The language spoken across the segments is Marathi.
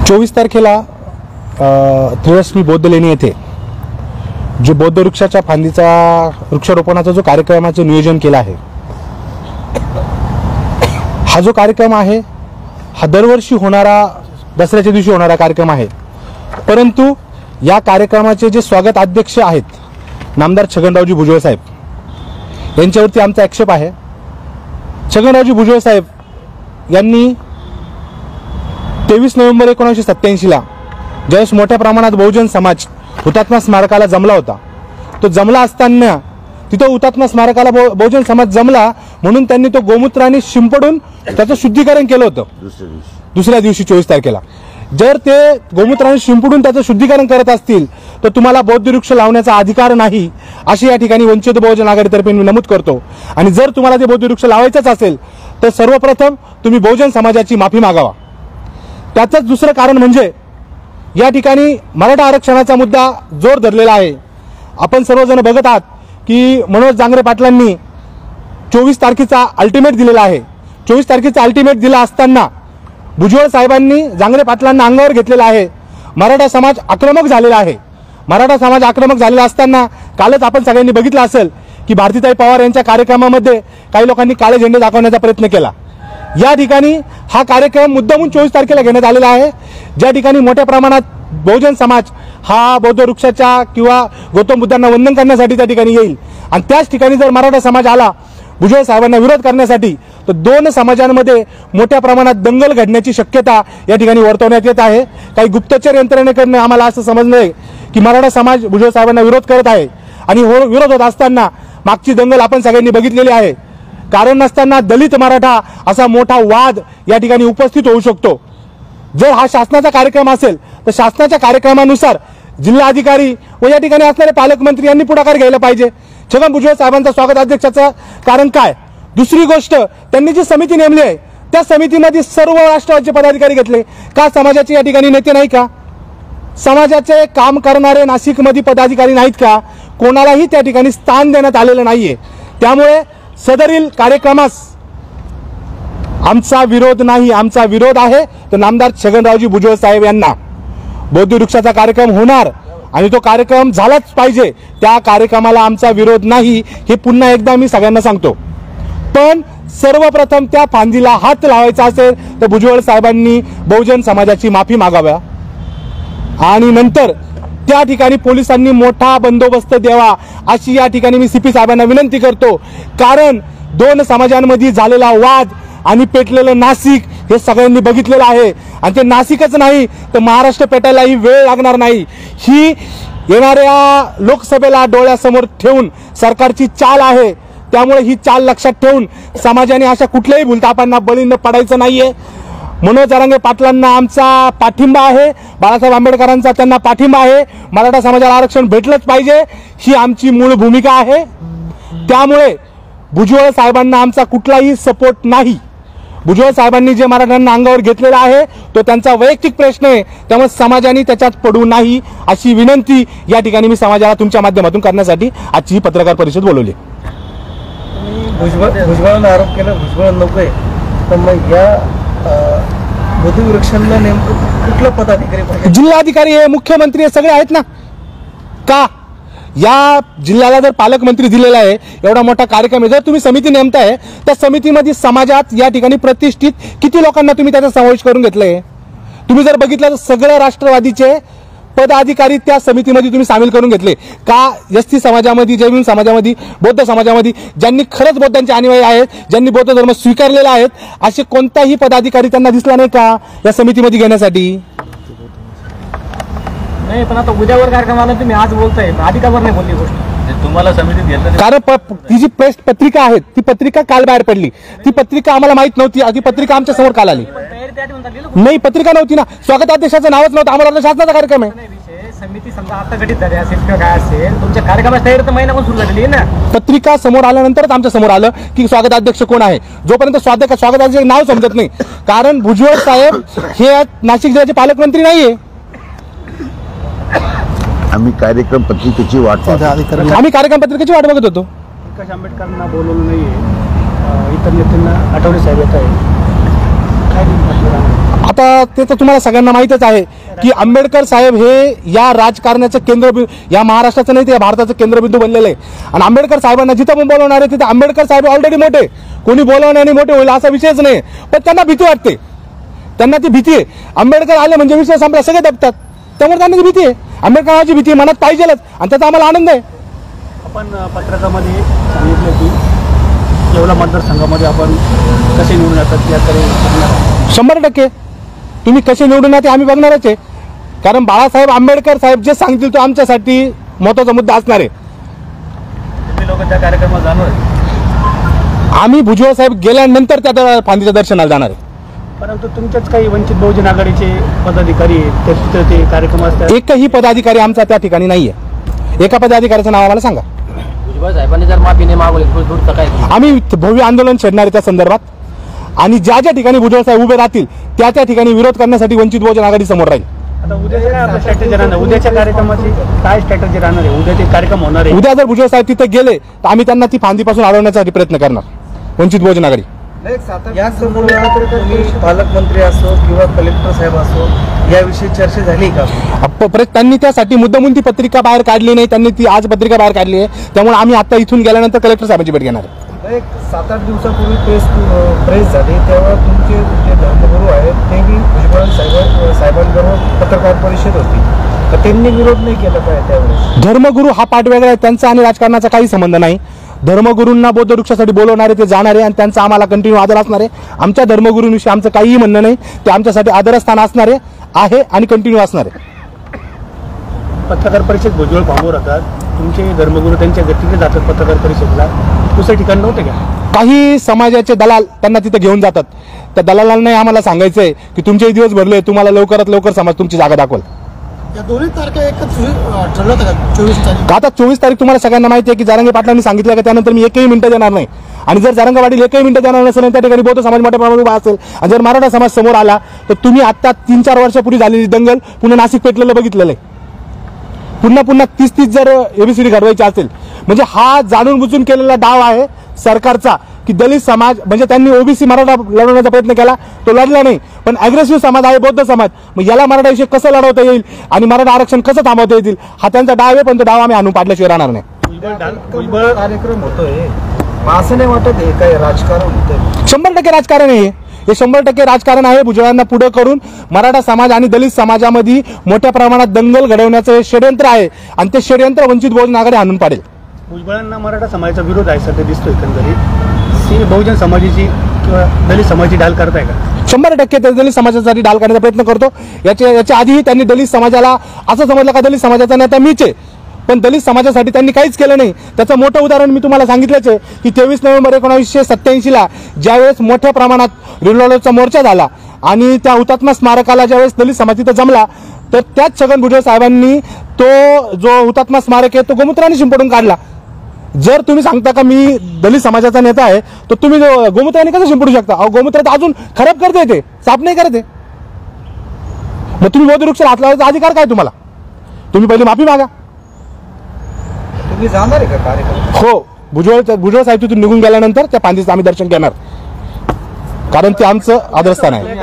24 तारखेला त्रिरश्मी बौद्ध लेणी येथे जो बौद्ध वृक्षाच्या फांदीचा वृक्षारोपणाचा जो कार्यक्रमाचं नियोजन केलं आहे, हा जो कार्यक्रम आहे हा दरवर्षी होणारा दसऱ्याच्या दिवशी होणारा कार्यक्रम आहे। परंतु या कार्यक्रमाचे जे स्वागत अध्यक्ष आहेत नामदार छगनरावजी भुजबळ साहेब यांच्यावरती आमचा आक्षेप आहे। छगनरावजी भुजबळ साहेब यांनी 23 नोव्हेंबर 1987 ला ज्यावेळेस मोठ्या प्रमाणात बहुजन समाज हुतात्मा स्मारकाला जमला होता, तो जमला असताना तिथं हुतात्मा स्मारकाला बहुजन समाज जमला म्हणून त्यांनी तो गोमूत्राने शिंपडून त्याचं शुद्धीकरण केलं होतं दुसऱ्या दिवशी 24 तारखेला। जर ते गोमूत्राने शिंपडून त्याचं शुद्धीकरण करत असतील तर तुम्हाला बौद्ध वृक्ष लावण्याचा अधिकार नाही अशी या ठिकाणी वंचित बहुजन आघाडीतर्फे मी नमूद करतो। आणि जर तुम्हाला ते बौद्ध वृक्ष लावायचंच असेल तर सर्वप्रथम तुम्ही बहुजन समाजाची माफी मागावा। त्याचंच दुसरं कारण म्हणजे या ठिकाणी मराठा आरक्षणाचा मुद्दा जोर धरलेला आहे। आपण सर्वजण बघत आहात की मनोज जांगरे पाटलांनी 24 तारखेचा अल्टिमेट दिलेला आहे। 24 तारखेचा अल्टिमेट दिला असताना भुजबळ साहेबांनी जांगरे पाटलांना अंगावर घेतलेला आहे। मराठा समाज आक्रमक झालेला आहे। मराठा समाज आक्रमक झालेला असताना कालच आपण सगळ्यांनी बघितलं असेल की भारतीताई पवार यांच्या कार्यक्रमामध्ये काही लोकांनी काळे झेंडे दाखवण्याचा प्रयत्न केला। या ठिकाणी हा कार्यक्रम मुद्दामून 24 तारखेला घेण्यात आलेला आहे, ज्या ठिकाणी मोठ्या प्रमाणात बहुजन समाज हा बौद्ध वृक्षाच्या किंवा गौतम बुद्धांना वंदन करण्यासाठी त्या ठिकाणी येईल। आणि त्याच ठिकाणी जर मराठा समाज आला भुजबळ साहेबांना विरोध करण्यासाठी तर दोन समाजांमध्ये मोठ्या प्रमाणात दंगल घडण्याची शक्यता या ठिकाणी वर्तवण्यात येत आहे। काही गुप्तचर यंत्रणेकडून आम्हाला असं समजलंय की मराठा समाज भुजबळ साहेबांना विरोध करत आहे आणि विरोध होत असताना मागची दंगल आपण सगळ्यांनी बघितलेली आहे। कारण नसताना दलित मराठा असा मोठा वाद या ठिकाणी उपस्थित होऊ शकतो। जर हा शासनाचा कार्यक्रम असेल तर शासनाच्या कार्यक्रमानुसार जिल्हाधिकारी व या ठिकाणी असणारे पालकमंत्री यांनी पुढाकार घ्यायला पाहिजे। छगन भुजबळ साहेबांचा स्वागत अध्यक्षाचं कारण काय? दुसरी गोष्ट, त्यांनी जी समिती नेमली आहे त्या समितीमध्ये सर्व राष्ट्रवादीचे पदाधिकारी घेतले का? समाजाचे या ठिकाणी नेते नाही का? समाजाचे काम करणारे नाशिकमध्ये पदाधिकारी नाहीत का? कोणालाही त्या ठिकाणी स्थान देण्यात आलेलं नाहीये। त्यामुळे सदरील कार्यक्रमास आमचा विरोध नाही, आमचा विरोध आहे तर नामदार छगनरावजी भुजबळ साहेब यांना। बौद्ध वृक्षाचा कार्यक्रम होणार आणि तो कार्यक्रम झालाच पाहिजे, त्या कार्यक्रमाला आमचा विरोध नाही हे पुन्हा एकदा मी सगळ्यांना सांगतो। पण सर्वप्रथम त्या फांदीला हात लावायचा असेल तर भुजबळ साहेबांनी बहुजन समाजाची माफी मागाव्या आणि नंतर त्या ठिकाणी पोलिसांनी मोठा बंदोबस्त द्यावा अशी या ठिकाणी मी सीपी साहेबांना विनंती करतो। कारण दोन समाजांमध्ये झालेला वाद आणि पेटलेलं नाशिक हे सगळ्यांनी बघितलेलं आहे आणि ते नाशिकच नाही तर महाराष्ट्र पेटायलाही वेळ लागणार नाही। ही येणाऱ्या लोकसभेला डोळ्यासमोर ठेवून सरकारची चाल आहे, त्यामुळे ही चाल लक्षात ठेवून समाजाने अशा कुठल्याही भूलथापांना बळी न पडायचं नाहीये। मनोज जारंगे पाटलांना आमचा पाठिंबा आहे, बाळासाहेब आंबेडकरांचा त्यांना पाठिंबा आहे, मराठा समाजाला आरक्षण भेटलंच पाहिजे ही आमची मूळ भूमिका आहे। त्यामुळे भुजबळ साहेबांना आमचा कुठलाही सपोर्ट नाही। भुजबळ साहेबांनी जे मराठ्यांना अंगावर घेतलेला आहे तो त्यांचा वैयक्तिक प्रश्न आहे, त्यामुळे समाजाने त्याच्यात पडू नाही अशी विनंती या ठिकाणी मी समाजाला तुमच्या माध्यमातून करण्यासाठी आजची ही पत्रकार परिषद बोलवली। भुजबळांना आरोप केला भुजबळ नको आहे, तर मग या बौद्ध वृक्षांना नेमकं कुठला पदाधिकारी पाहिजे? जिल्हाधिकारी आहे, मुख्यमंत्री आहे, सगळे आहेत ना का? या जिल्ह्याला जर पालकमंत्री दिलेला आहे, एवढा मोठा कार्यक्रम आहे, जर तुम्ही समिती नेमताय त्या समितीमध्ये समाजात या ठिकाणी प्रतिष्ठित किती लोकांना तुम्ही त्याचा समावेश करून घेतलाय? तुम्ही जर बघितलं तर सगळे राष्ट्रवादीचे पदाधिकारी त्या समितीमध्ये तुम्ही सामील करून घेतले का? एसटी समाजामध्ये, जैन समाजामध्ये, बौद्ध समाजामध्ये ज्यांनी खरंच बौद्धांचे अनुयायी आहेत, ज्यांनी बौद्ध धर्म स्वीकारलेला आहे, असे कोणताही पदाधिकारी त्यांना दिसला नाही का या समितीमध्ये घेण्यासाठी? नाही, पण आता उद्यावर कार्यक्रमाला तुम्ही आज बोलताय, आधी का बरं नाही बोलली गोष्ट? तुम्हाला समितीत घेतलं कारण ती जी प्रेस पत्रिका आहे ती पत्रिका काल बाहेर पडली, ती पत्रिका आम्हाला माहित नव्हती, ती पत्रिका आमच्या समोर काल आली नाही, पत्रिका नव्हती ना, स्वागत अध्यक्षाचं नावच नव्हतं, आम्हाला शासनाचा कार्यक्रम आहे। समिती समजा आता घटित झाली असेल किंवा काय असेल, तुमच्या कार्यक्रमाची तयारी तर महिनाभर सुरू झालेली आहे ना। पत्रिका समोर आल्यानंतरच आमच्या समोर आलं की स्वागत अध्यक्ष कोण आहे। जोपर्यंत स्वागत अध्यक्ष नाव समजत नाही, कारण भुजबळ साहेब हे नाशिक जिल्ह्याचे पालकमंत्री नाहीये। आम्ही कार्यक्रम पत्रिकेची वाट बघत होतो। प्रकाश आंबेडकरांना बोलवलं नाहीये, इतर नेत्यांना आठवले साहेब येत आहे, काय आता ते तर तुम्हाला सगळ्यांना माहीतच आहे की आंबेडकर साहेब हे या राजकारणाचं केंद्रबिंदू, या महाराष्ट्राचं नाही ते या भारताचं केंद्रबिंदू बनलेलं आहे. आणि आंबेडकर साहेबांना जिथं पण बोलवणार आहे तिथे आंबेडकर साहेब ऑलरेडी मोठे, कोणी बोलवण्याने मोठे होईल असा विषयच नाही. पण त्यांना भीती वाटते, त्यांना ती भीती आहे. आंबेडकर आले म्हणजे विषय संपला, सगळे दबतात. त्यामुळे त्यांना ती भीती आहे, आंबेडकरांची भीती मनात पाहिजेलच, आणि त्याचा आम्हाला आनंद आहे. आपण पत्रकामध्ये सांगितलं की येवला मतदारसंघामध्ये आपण कसे निवडून येतात याकडे 100% तुम्ही कसे निवडून येते आम्ही बघणारच आहे. कारण बाळासाहेब आंबेडकर साहेब जे सांगतील तो आमच्यासाठी महत्त्वाचा मुद्दा असणार आहे. तुम्ही लोक त्या कार्यक्रमात जाणार आम्ही भुजबळ साहेब गेल्यानंतर त्या फांदीच्या दर्शनाला जाणार आहे. परंतु तुमच्याच काही वंचित बहुजन आघाडीचे पदाधिकारी आहेत, तर तिथं ते कार्यक्रम असतात. एकही पदाधिकारी आमचा त्या ठिकाणी नाहीये. एका पदाधिकाऱ्याचं नाव आम्हाला सांगा. भुजबळ साहेबांनी जर माफी नाही मागवली दूर काय आम्ही भव्य आंदोलन छेडणार आहे त्या संदर्भात, आणि ज्या ज्या ठिकाणी भुजबळ साहेब उभे राहतील त्या त्या ठिकाणी विरोध करण्यासाठी वंचित बहुजन आघाडी समोर राहील. आता उद्याच्या काय आपलं स्ट्रॅटेजी राहणार, उद्याच्या कार्यक्रमाची काय स्ट्रॅटेजी राहणार आहे, उद्याचे कार्यक्रम होणार आहे. उद्या जर भुजबळ साहेब तिथे गेले तर आम्ही त्यांना ती फांदीपासून अडवण्यासाठी प्रयत्न करणार, वंचित बहुजन आघाडी. या संदर्भात तुम्ही पालकमंत्री असो किंवा कलेक्टर साहेब असो याविषयी चर्चा झाली का? त्यांनी त्यासाठी मुद्दामून ती पत्रिका बाहेर काढली नाही, त्यांनी ती आज पत्रिका बाहेर काढली आहे. त्यामुळे आम्ही आता इथून गेल्यानंतर कलेक्टर साहेबांची भेट घेणार आहे. एक 7-8 दिवसापूर्वी प्रेस झाली, तेव्हा तुमचे जे धर्मगुरू आहेत ते बी भुजबळ साहेबांबरोबर पत्रकार परिषद होती, तर त्यांनी विरोध नाही केला पाहिजे त्यावेळेस. धर्मगुरू हा पाठ वेगळा आहे, त्यांचा आणि राजकारणाचा काही संबंध नाही. धर्मगुरूंना बौद्ध वृक्षासाठी बोलवणारे ते जाणारे, आणि त्यांचा आम्हाला कंटिन्यू आदर असणार आहे. आमच्या धर्मगुरूंविषयी आमचं काहीही म्हणणं नाही, ते आमच्यासाठी आदरस्थान असणारे आहे आणि कंटिन्यू असणार आहे. पत्रकार परिषद भुजबळ फांबवर राहतात, तुमचे धर्मगुरू त्यांच्या गतीने जातात पत्रकार परिषदेला, दुसऱ्या ठिकाणी नव्हते का? काही समाजाचे दलाल त्यांना तिथे घेऊन जातात. त्या दलालांना आम्हाला सांगायचंय की तुमचे दिवस भरले, तुम्हाला लवकरात लवकर समाज तुमची जागा दाखवल. या दोन्ही तारखा एकच ठरलं होतं का? 24 तारीख. आता 24 तारीख तुम्हाला सगळ्यांना माहिती आहे की जारंगे पाटलांनी सांगितलं का त्यानंतर मी एकही मिनिटं देणार नाही. आणि जर जारंगे पाटील एकही मिनिटं देणार नसेल, त्या ठिकाणी बौद्ध समाज मोठ्या प्रमाणात उभा असेल, आणि जर मराठा समाज समोर आला, तर तुम्ही आता 3-4 वर्षापूर्वी झालेली दंगल पुन्हा नाशिक पेटलेलं बघितलेलं आहे. पुन्हा 30 जर एबीसीडी घडवायची असेल, म्हणजे हा जाणून बुजून केलेला डाव आहे सरकारचा की दलित समाज, म्हणजे त्यांनी ओबीसी मराठा लढवण्याचा प्रयत्न केला, तो लढला नाही. पण अग्रेसिव्ह समाज आहे बौद्ध समाज, मग याला मराठा विषय कसं लढवता येईल आणि मराठा आरक्षण कसं थांबवता येईल, हा त्यांचा डाव आहे. पण तो डाव आम्ही आणून पाडल्याशिवाय राहणार नाही. भुजबळ कार्यक्रम होतोय, असं नाही वाटत हे काय राजकारण होतंय? 100% राजकारण आहे हे 100% राजकारण आहे. भुजबळांना पुढे करून मराठा समाज आणि दलित समाजामध्ये मोठ्या प्रमाणात दंगल घडवण्याचं हे षडयंत्र आहे, आणि ते षडयंत्र वंचित बहुजन आघाडी आणून पाडेल. भुजबळांना मराठा समाजाचा विरोध आहे सध्या दिसतोय एकंदरीत. बहुजन समाजाची किंवा दलित समाजाची ढाल करताय का? 100% ते दलित समाजासाठी ढाल करण्याचा प्रयत्न करतो. याच्या आधीही त्यांनी दलित समाजाला असं समजलं का दलित समाजाचा नेता मीच आहे, पण दलित समाजासाठी त्यांनी काहीच केलं नाही. त्याचं मोठं उदाहरण मी तुम्हाला सांगितलंच आहे की 23 नोव्हेंबर 1987ला ज्यावेळेस मोठ्या प्रमाणात रिलोडचा मोर्चा झाला आणि त्या हुतात्मा स्मारकाला ज्यावेळेस दलित समाज तिथं जमला, तर त्याच छगन भुजबळ साहेबांनी तो जो हुतात्मा स्मारक आहे तो गोमूत्राने शिंपडून काढला. जर तुम्ही सांगता का मी दलित समाजाचा नेता आहे, तर तुम्ही गोमूत्राने कसं शिंपडू शकता? गोमूत्र तर अजून खराब करते, ते साफ नाही करते. मग तुम्ही बौद्ध वृक्षाला हात लावायचा अधिकार काय तुम्हाला? तुम्ही पहिली माफी मागा. तुम्ही जाणार आहे का कार्यक्रम? हो, भुजबळ साहेब तिथून निघून गेल्यानंतर त्या पांदीचं आम्ही दर्शन घेणार, कारण ते आमचं आदरस्थान आहे.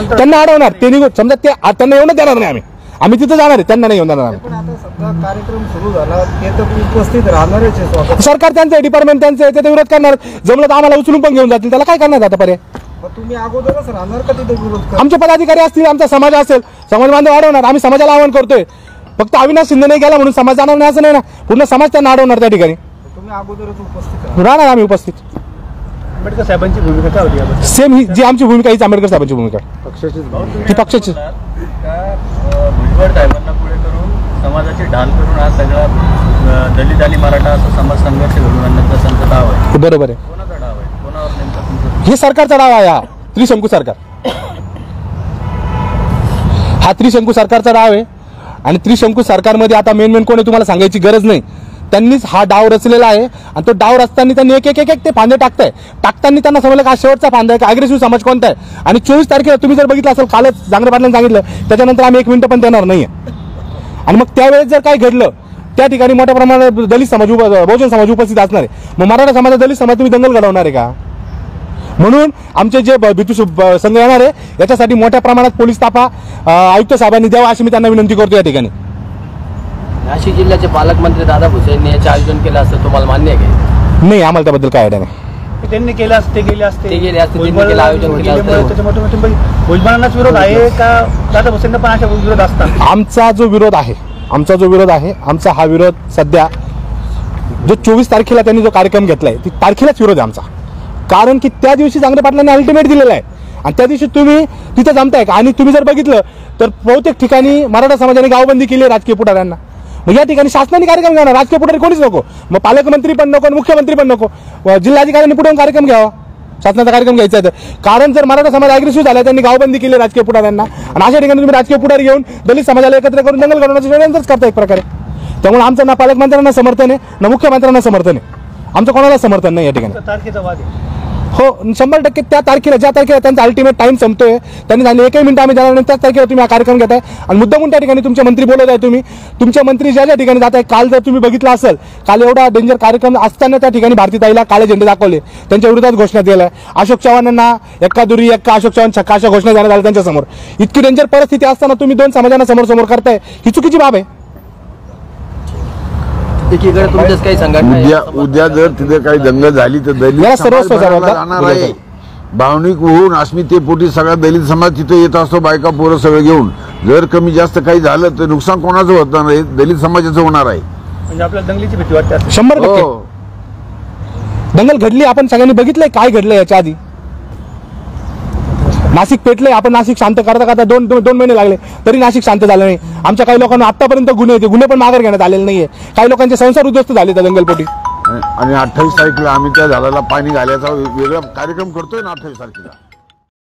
त्यांना अडवणार, ते निघून समजा ते त्यांना येऊन देणार नाही. आम्ही तिथे जाणार आहे, त्यांना नाही येऊन देणार आम्ही. पण आता सध्या कार्यक्रम सुरू झाला, ते तर उपस्थित राहणारच आहे. स्वागत सरकार त्यांचं डिपार्टमेंट त्यांचं आहे, ते विरोध करणार. जमलं तर आम्हाला उचलून पण घेऊन जातील, त्याला काय करणार आता पर्याय? मग तुम्ही अगोदरच राहणार का तिथे विरोध? आमचे पदाधिकारी असतील, आमचा समाज असेल, समाज बांधव अडवणार. आम्ही समाजाला आवाहन करतोय, फक्त अविनाश शिंदे नाही गेला म्हणून समाज जाणार नाही असं नाही ना. पूर्ण समाज त्यांना अडवणार त्या ठिकाणी. तुम्ही अगोदरच उपस्थित राहणार आम्ही उपस्थित. आंबेडकर साहेबांची भूमिका काय होती याबद्दल? सेम ही जी आमची भूमिका हीच आंबेडकर साहेबांची भूमिका ही पक्षाची. भुजबळ साहेबांना पुढे करून समाजाची ढाल करून हा सगळा दलित आणि मराठा असा समाज संघर्ष घडवून आणण्याचा त्यांचा डाव आहे. बरोबर आहे. कोणाचा डाव आहे? कोणावर नेमका तुमचा? हे सरकारचा डाव आहे. हा त्रिशंकू सरकार, हा त्रिशंकू सरकारचा डाव आहे. आणि त्रिशंकू सरकारमध्ये आता मेन कोण आहे तुम्हाला सांगायची गरज नाही. त्यांनीच हा डाव रचलेला आहे, आणि तो डाव रचताना त्यांनी एक ते फांदे टाकताना त्यांना समजलं का शेवटचा फांदा आहे का अग्रेसिव्ह समाज कोणता आहे. आणि 24 तारखेला तुम्ही जर बघितलं असेल, कालच जांगरे पाटलांनी सांगितलं, त्याच्यानंतर आम्ही 1 मिनिट पण देणार नाहीये. आणि मग त्यावेळेस जर काय घडलं, त्या ठिकाणी मोठ्या प्रमाणात दलित समाज बहुजन समाज उपस्थित असणार आहे. मग मराठा समाज दलित समाज तुम्ही दंगल घडवणार आहे का? म्हणून आमचे जे भितू संघ येणार आहे याच्यासाठी मोठ्या प्रमाणात पोलीस ताफा आयुक्त साहेबांनी द्यावा अशी मी त्यांना विनंती करतो या ठिकाणी. नाशिक जिल्ह्याचे पालकमंत्री दादा भुसे यांनी याचे आयोजन केलं असं तुम्हाला मान्य आहे का? नाही, आम्हाला त्याबद्दल काय आयडिया नाही. त्यांनी केलं असते गेले असते ते गेले असते, त्यांनी केलं, आयोजन केलं असतं. त्याच्यामुळे भुजबळांनाच विरोध आहे का दादा भुसेंना पण अशा विरोध असतात? आमचा जो विरोध आहे आमचा हा विरोध सध्या जो 24 तारखेला त्यांनी जो कार्यक्रम घेतलाय ती तारखेलाच विरोध आहे आमचा. कारण की त्या दिवशी जांगरे पाटलांनी अल्टिमेट दिलेला आहे आणि त्या दिवशी तुम्ही तिथे जमताय का? आणि तुम्ही जर बघितलं तर बहुतेक ठिकाणी मराठा समाजाने गावबंदी केली आहे राजकीय पुढाऱ्यांना. मग या ठिकाणी शासनाने कार्यक्रम घ्यावा, राजकीय पुढारी कोणीच नको, मग पालकमंत्री पण नको, मुख्यमंत्री पण नको, जिल्हाधिकाऱ्यांनी पुढे कार्यक्रम घ्यावा, शासनाचा कार्यक्रम घ्यायचा आहे. कारण जर मराठा समाज अग्रेसिव्ह झाला, त्यांनी गावबंदी केली राजकीय पुढाऱ्यांना आणि अशा ठिकाणी तुम्ही राजकीय पुढारी घेऊन दलित समाजाला एकत्र करून दंगल करण्याचं षडयंत्रच करता एक प्रकारे. त्यामुळे आमचं ना पालकमंत्र्यांना समर्थन आहे ना मुख्यमंत्र्यांना समर्थन आहे, आमचं कोणाला समर्थन नाही या ठिकाणी. तारखेचा वाद आहे. हो 100% त्या तारखेला ज्या तारखेला त्यांचा अल्टिमेट टाइम संपतोय त्यांनी झाले एकही मिनिट आम्ही जाणार नाही त्याच तारखेला तुम्ही हा कार्यक्रम घेताय आणि मुद्दामून त्या ठिकाणी तुमचे मंत्री बोलत आहे. तुमचे मंत्री ज्या ज्या ठिकाणी जात आहे, काल जर तुम्ही बघितलं असेल, काल एवढा डेंजर कार्यक्रम असताना त्या ठिकाणी भारतीताईला काळे झेंडे दाखवले, त्यांच्या विरोधात घोषणा केल्या. अशोक चव्हाणांना एक्का दुरी एक्का अशोक चव्हाण छक्का अशा घोषणा देण्यात आल्या त्यांच्यासमोर. इतकी डेंजर परिस्थिती असताना तुम्ही दोन समाजांना समोर करताय, ही चुकीची बाब आहे. एकीकडे तुमच्याच काही संघटना उद्या जर तिथे काही दंगल झाली तर दलित याला समाज सर्वस्व भरायला जबाबदार जाणार आहे. भावनिक होऊन अस्मितेपोटी सगळा दलित समाज तिथे येत असतो, बायका पोरं सगळं घेऊन. जर कमी जास्त काही झालं तर नुकसान कोणाचं होणार आहे? दलित समाजाचं होणार आहे. म्हणजे आपल्याला दंगलीची भीती वाटते असं. 100% हो. दंगल घडली, आपण सगळ्यांनी बघितलंय काय घडलंय याच्या आधी. नाशिक पेटलंय, आपण नाशिक शांत करता दोन महिने लागले तरी नाशिक शांत झालं नाही. आमच्या काही लोकांना आतापर्यंत गुन्हे पण माघार घेण्यात आलेले नाहीये. काही लोकांचे संसार उद्ध्वस्त झाले त्या दंगलपोटी. आणि 28 तारखेला आम्ही त्या झाडाला पाणी घालायचा वेगळा कार्यक्रम करतोय ना 28 तारखेला.